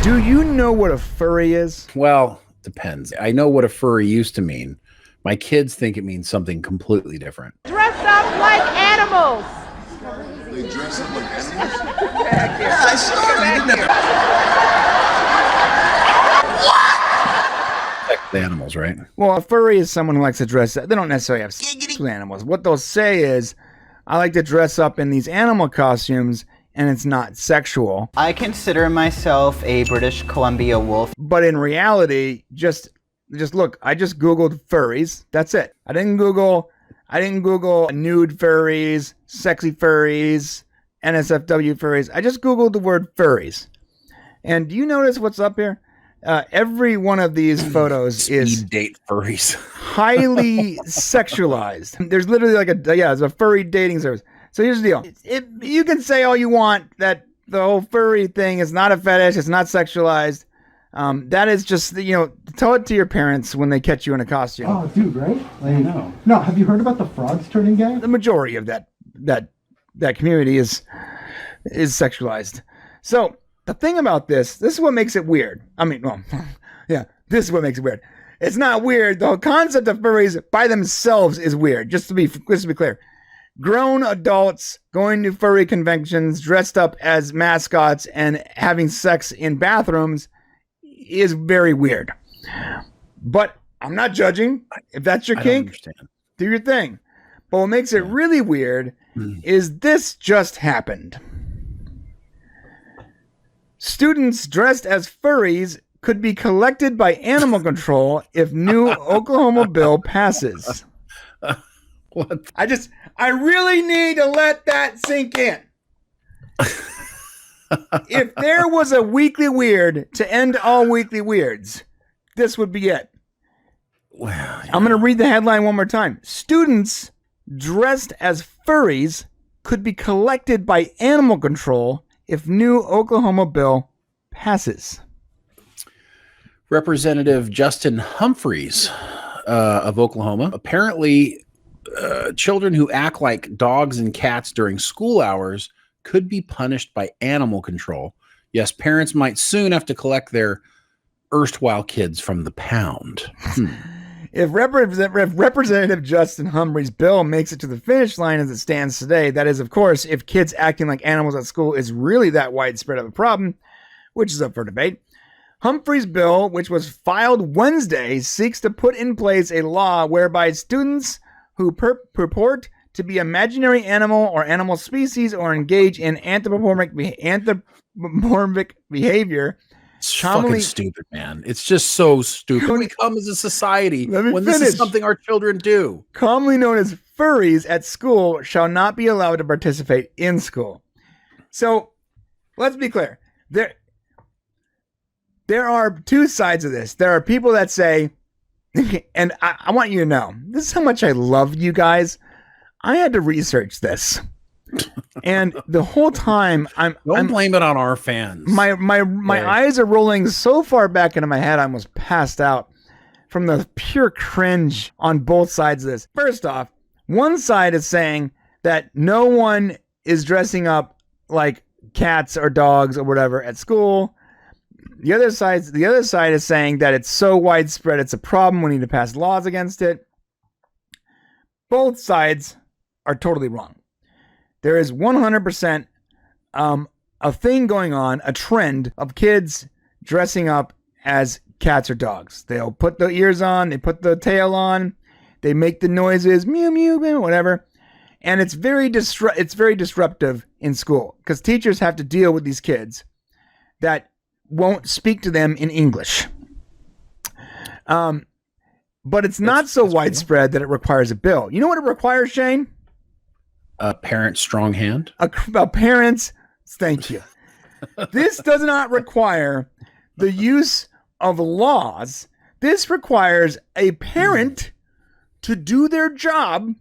Do you know what a furry is? Well, depends. I know what a furry used to mean. My kids think it means something completely different. Dress up like animals. They dress up like animals? Yeah, I saw it. The animals, right? Well, a furry is someone who likes to dress up. They don't necessarily have sex with animals. What they'll say is, I like to dress up in these animal costumes, and it's not sexual. I consider myself a British Columbia wolf. But in reality, just look, I just Googled furries. That's it. I didn't Google nude furries, sexy furries, NSFW furries. I just Googled the word furries. And do you notice what's up here? Every one of these photos is Speed date furries. highly sexualized. There's literally it's a furry dating service. So here's the deal. You can say all you want that the whole furry thing is not a fetish, it's not sexualized. That is just, tell it to your parents when they catch you in a costume. Oh, dude, right? I know. No, have you heard about the frogs turning gay? The majority of that community is sexualized. So the thing about this is what makes it weird. I mean, well, yeah, this is what makes it weird. It's not weird. The whole concept of furries by themselves is weird. Just to be clear. Grown adults going to furry conventions dressed up as mascots and having sex in bathrooms is very weird. But I'm not judging. If that's your kink, do your thing. But what makes it really weird is this just happened. Students dressed as furries could be collected by animal control if new Oklahoma bill passes. What? I really need to let that sink in. If there was a weekly weird to end all weekly weirds, this would be it. Well, yeah. I'm going to read the headline one more time. Students dressed as furries could be collected by animal control if new Oklahoma bill passes. Representative Justin Humphreys of Oklahoma. Apparently, children who act like dogs and cats during school hours could be punished by animal control. Yes, parents might soon have to collect their erstwhile kids from the pound. If Representative Justin Humphreys' bill makes it to the finish line as it stands today, that is, of course, if kids acting like animals at school is really that widespread of a problem, which is up for debate. Humphreys' bill, which was filed Wednesday, seeks to put in place a law whereby students who purport to be imaginary animal or animal species or engage in anthropomorphic behavior. It's fucking stupid, man. It's just so stupid. We come as a society when this is something our children do. Commonly known as furries at school shall not be allowed to participate in school. So let's be clear. There are two sides of this. There are people that say, and I want you to know, this is how much I love you guys. I had to research this. And the whole time I'm blame it on our fans. My eyes are rolling so far back into my head I almost passed out from the pure cringe on both sides of this. First off, one side is saying that no one is dressing up like cats or dogs or whatever at school. The other side is saying that it's so widespread it's a problem, we need to pass laws against it. Both sides are totally wrong. There is 100% a thing going on, a trend of kids dressing up as cats or dogs. They'll put the ears on, they put the tail on, they make the noises, mew, mew, mew, whatever. And it's very disruptive in school because teachers have to deal with these kids that won't speak to them in English. But it's not so widespread that it requires a bill. You know what it requires, Shane? A parent's strong hand. A parent's, thank you. This does not require the use of laws. This requires a parent to do their job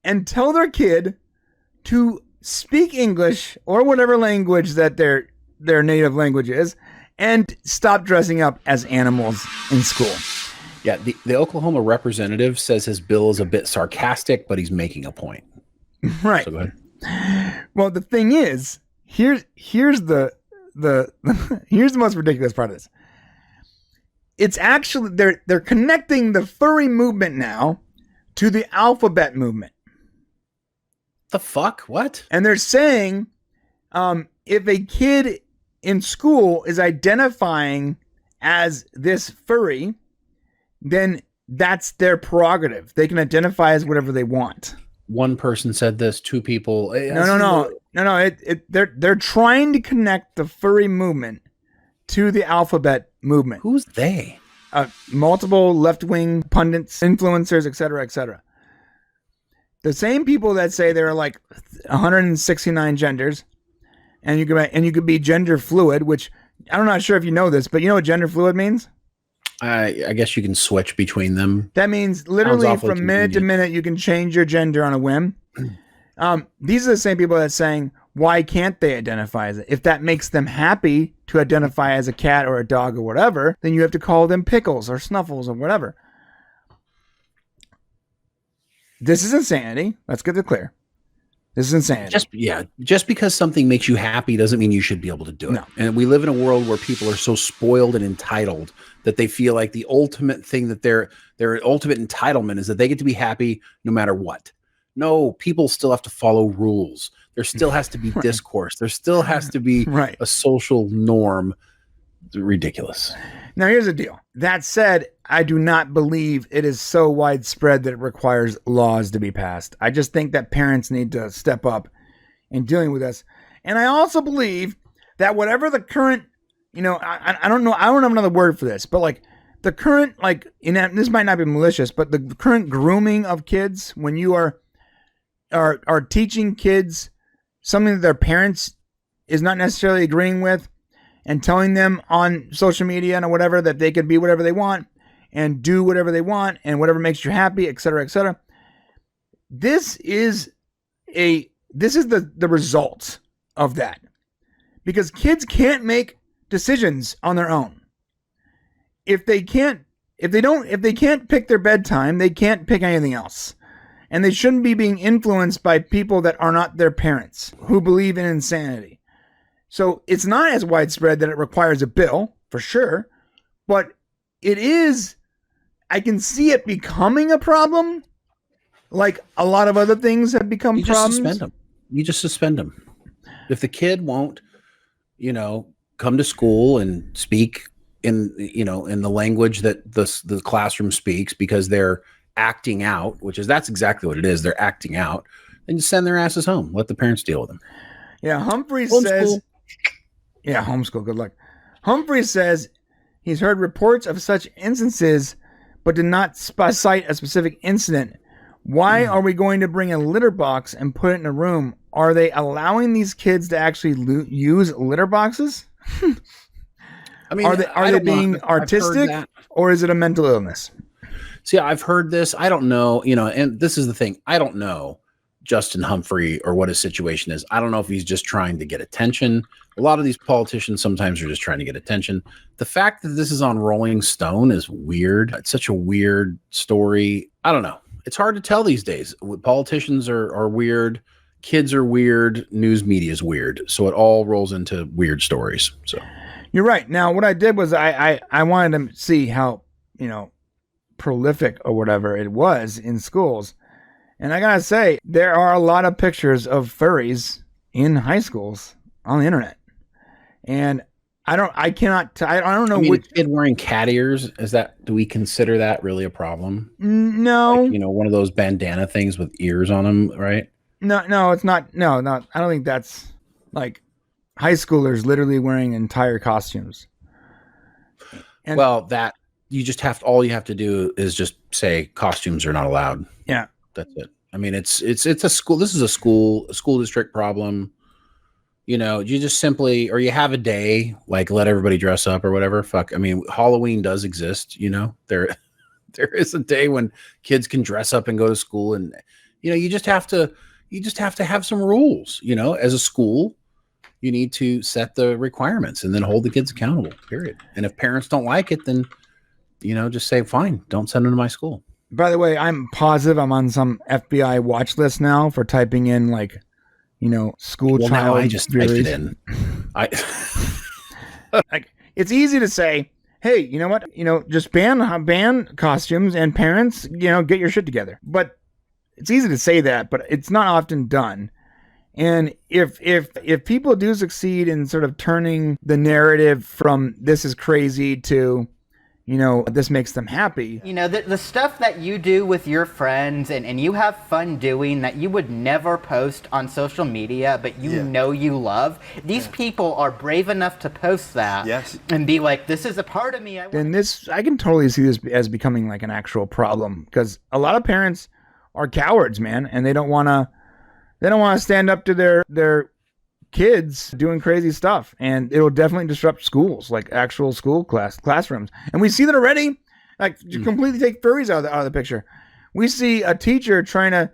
and tell their kid to speak English or whatever language that their native language is and stop dressing up as animals in school. Yeah, the Oklahoma representative says his bill is a bit sarcastic, but he's making a point. Right. So go ahead. Well, the thing is, here's the here's the most ridiculous part of this. It's actually they're connecting the furry movement now to the alphabet movement. The fuck? What? And they're saying if a kid in school is identifying as this furry, then that's their prerogative. They can identify as whatever they want. One person said this, two people. No. They're trying to connect the furry movement to the alphabet movement. Who's they? Multiple left-wing pundits, influencers, etc. The same people that say there are like 169 genders, and you could be gender fluid, which I'm not sure if you know this, but you know what gender fluid means? I guess you can switch between them. That means literally from minute to minute you can change your gender on a whim. These are the same people that's saying, why can't they identify as it? If that makes them happy to identify as a cat or a dog or whatever, then you have to call them Pickles or Snuffles or whatever. This is insanity. Let's get it clear. This is insanity. Just because something makes you happy doesn't mean you should be able to do it. No. And we live in a world where people are so spoiled and entitled that they feel like the ultimate thing that their ultimate entitlement is that they get to be happy no matter what. No, people still have to follow rules. There still has to be discourse. There still has to be a social norm. It's ridiculous. Now, here's the deal. That said, I do not believe it is so widespread that it requires laws to be passed. I just think that parents need to step up in dealing with this. And I also believe that whatever the current, I don't know, I don't have another word for this, but like the current, this might not be malicious, but the current grooming of kids when you are teaching kids something that their parents is not necessarily agreeing with and telling them on social media and whatever that they can be whatever they want and do whatever they want and whatever makes you happy, etc. This is the result of that. Because kids can't make decisions on their own. If they can't pick their bedtime, they can't pick anything else. And they shouldn't be being influenced by people that are not their parents, who believe in insanity. So it's not as widespread that it requires a bill, for sure. But it is, I can see it becoming a problem. Like a lot of other things have become problems. You just suspend them. If the kid won't, come to school and speak in the language that the classroom speaks because they're acting out, that's exactly what it is. They're acting out. Then just send their asses home. Let the parents deal with them. Yeah, Humphrey says. Yeah, homeschool. Good luck. Humphrey says he's heard reports of such instances, but did not cite a specific incident. Why are we going to bring a litter box and put it in a room? Are they allowing these kids to actually use litter boxes? I mean, are they being artistic, or is it a mental illness? See, I've heard this. I don't know, and this is the thing. I don't know Justin Humphrey or what his situation is. I don't know if he's just trying to get attention. A lot of these politicians sometimes are just trying to get attention. The fact that this is on Rolling Stone is weird. It's such a weird story. I don't know. It's hard to tell these days. Politicians are weird. Kids are weird. News media is weird. So it all rolls into weird stories. So you're right. Now, what I did was I wanted to see how, prolific or whatever it was in schools. And I gotta say, there are a lot of pictures of furries in high schools on the internet. And I don't know which kid wearing cat ears. Do we consider that really a problem? No. One of those bandana things with ears on them, right? No, it's not. No, I don't think that's like high schoolers literally wearing entire costumes. And, that you just all you have to do is just say costumes are not allowed. Yeah. That's it. I mean, it's a school. This is a school district problem. You just simply, or you have a day, like let everybody dress up or whatever. Fuck. I mean, Halloween does exist. There is a day when kids can dress up and go to school, and you just have to have some rules. As a school, you need to set the requirements and then hold the kids accountable. Period. And if parents don't like it, then just say fine. Don't send them to my school. By the way, I'm positive I'm on some FBI watch list now for typing in school child. I just typed it in. Like, it's easy to say, hey, you know what? Just ban costumes, and parents, get your shit together. But it's easy to say that, but it's not often done. And if people do succeed in sort of turning the narrative from this is crazy to, this makes them happy. The stuff that you do with your friends and you have fun doing that you would never post on social media, but you love, these people are brave enough to post that and be like, this is a part of me. I can totally see this as becoming like an actual problem, because a lot of parents are cowards, man, and they don't want to stand up to their kids doing crazy stuff, and it'll definitely disrupt schools, like actual school classrooms. And we see that already. Like, you completely take furries out of the picture. We see a teacher trying to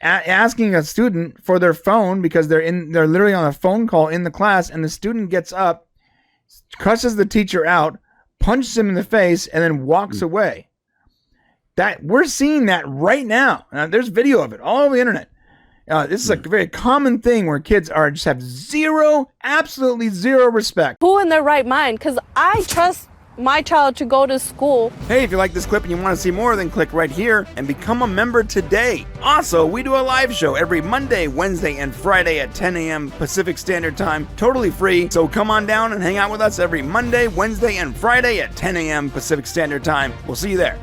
asking a student for their phone because they're literally on a phone call in the class, and the student gets up, cusses the teacher out, punches him in the face, and then walks away. That we're seeing that right now. There's video of it all over the internet. This is a very common thing where kids just have absolutely zero respect. Who in their right mind? Because I trust my child to go to school. Hey, if you like this clip and you want to see more, then click right here and become a member today. Also, we do a live show every Monday, Wednesday, and Friday at 10 a.m. Pacific Standard Time, totally free. So come on down and hang out with us every Monday, Wednesday, and Friday at 10 a.m. Pacific Standard Time. We'll see you there.